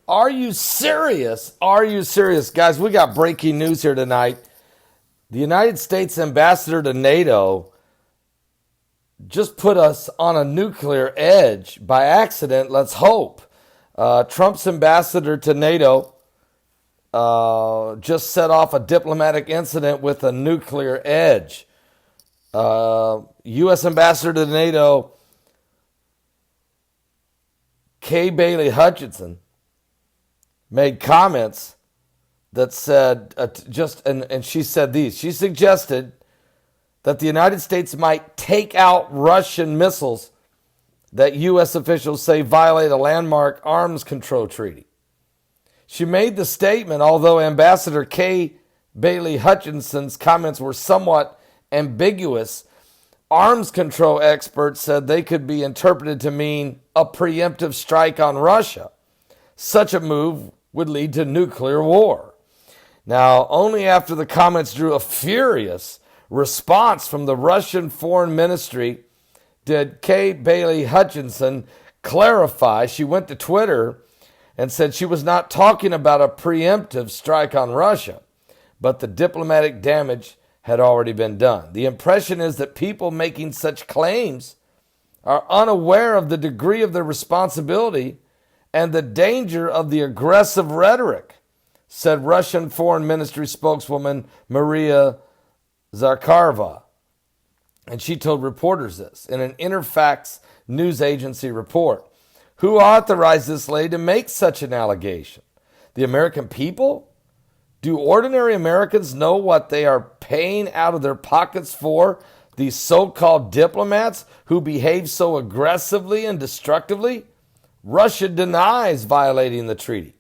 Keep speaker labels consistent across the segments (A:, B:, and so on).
A: Are you serious? Are you serious? Guys, we got breaking news here tonight. The United States ambassador to NATO just put us on a nuclear edge by accident, let's hope. Trump's ambassador to NATO just set off a diplomatic incident with a nuclear edge. U.S. ambassador to NATO, Kay Bailey Hutchinson, made comments that said, and she said these. She suggested that the United States might take out Russian missiles that U.S. officials say violate a landmark arms control treaty. She made the statement, although Ambassador Kay Bailey Hutchinson's comments were somewhat ambiguous, arms control experts said they could be interpreted to mean a preemptive strike on Russia. Such a move would lead to nuclear war. Now, only after the comments drew a furious response from the Russian Foreign Ministry did Kay Bailey Hutchinson clarify. She went to Twitter and said she was not talking about a preemptive strike on Russia, but the diplomatic damage had already been done. The impression is that people making such claims are unaware of the degree of their responsibility and the danger of the aggressive rhetoric, said Russian Foreign Ministry spokeswoman Maria Zakharova. And she told reporters this in an Interfax news agency report. Who authorized this lady to make such an allegation? The American people? Do ordinary Americans know what they are paying out of their pockets for? These so-called diplomats who behave so aggressively and destructively? Russia denies violating the treaty.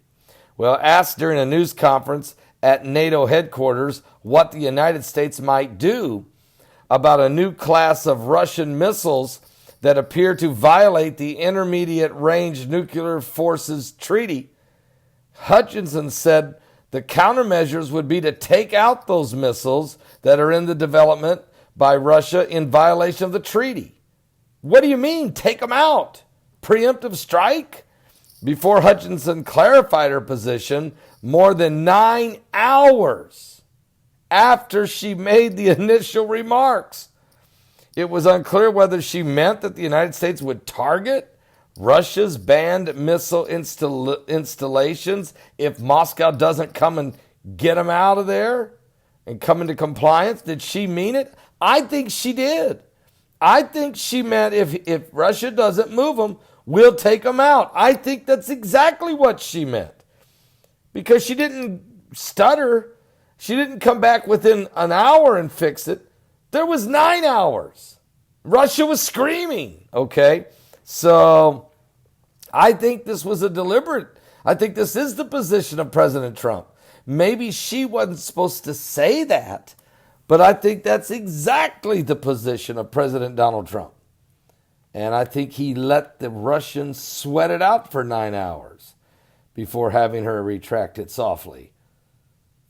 A: Well, asked during a news conference at NATO headquarters what the United States might do about a new class of Russian missiles that appear to violate the Intermediate Range Nuclear Forces Treaty, Hutchinson said the countermeasures would be to take out those missiles that are in the development by Russia in violation of the treaty. What do you mean, take them out? Preemptive strike? Before Hutchinson clarified her position, more than 9 hours after she made the initial remarks, it was unclear whether she meant that the United States would target Russia's banned missile installations if Moscow doesn't come and get them out of there and come into compliance. Did she mean it? I think she did. I think she meant if Russia doesn't move them, we'll take them out. I think that's exactly what she meant. Because she didn't stutter. She didn't come back within an hour and fix it. There was 9 hours. Russia was screaming, okay? So I think this was I think this is the position of President Trump. Maybe she wasn't supposed to say that, but I think that's exactly the position of President Donald Trump. And I think he let the Russians sweat it out for 9 hours before having her retract it softly.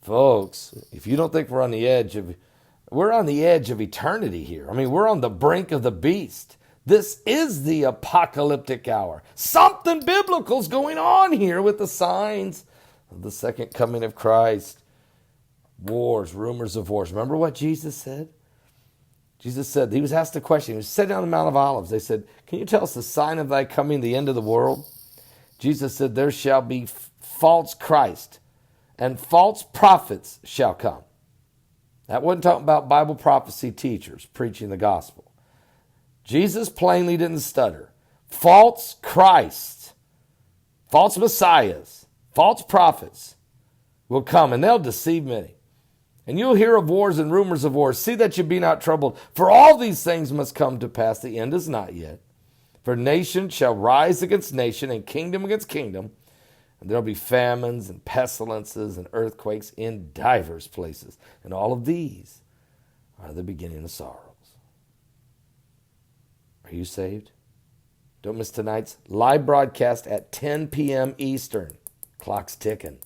A: Folks, if you don't think we're on the edge of eternity here. I mean, we're on the brink of the beast. This is the apocalyptic hour. Something biblical's going on here with the signs of the second coming of Christ. Wars, rumors of wars. Remember what Jesus said? Jesus said, he was asked a question. He was sitting on the Mount of Olives. They said, can you tell us the sign of thy coming, the end of the world? Jesus said, there shall be false Christ and false prophets shall come. That wasn't talking about Bible prophecy teachers preaching the gospel. Jesus plainly didn't stutter. False Christ, false messiahs, false prophets will come, and they'll deceive many. And you'll hear of wars and rumors of wars. See that you be not troubled. For all these things must come to pass. The end is not yet. For nation shall rise against nation, and kingdom against kingdom. And there'll be famines and pestilences and earthquakes in divers places. And all of these are the beginning of sorrows. Are you saved? Don't miss tonight's live broadcast at 10 p.m. Eastern. Clock's ticking.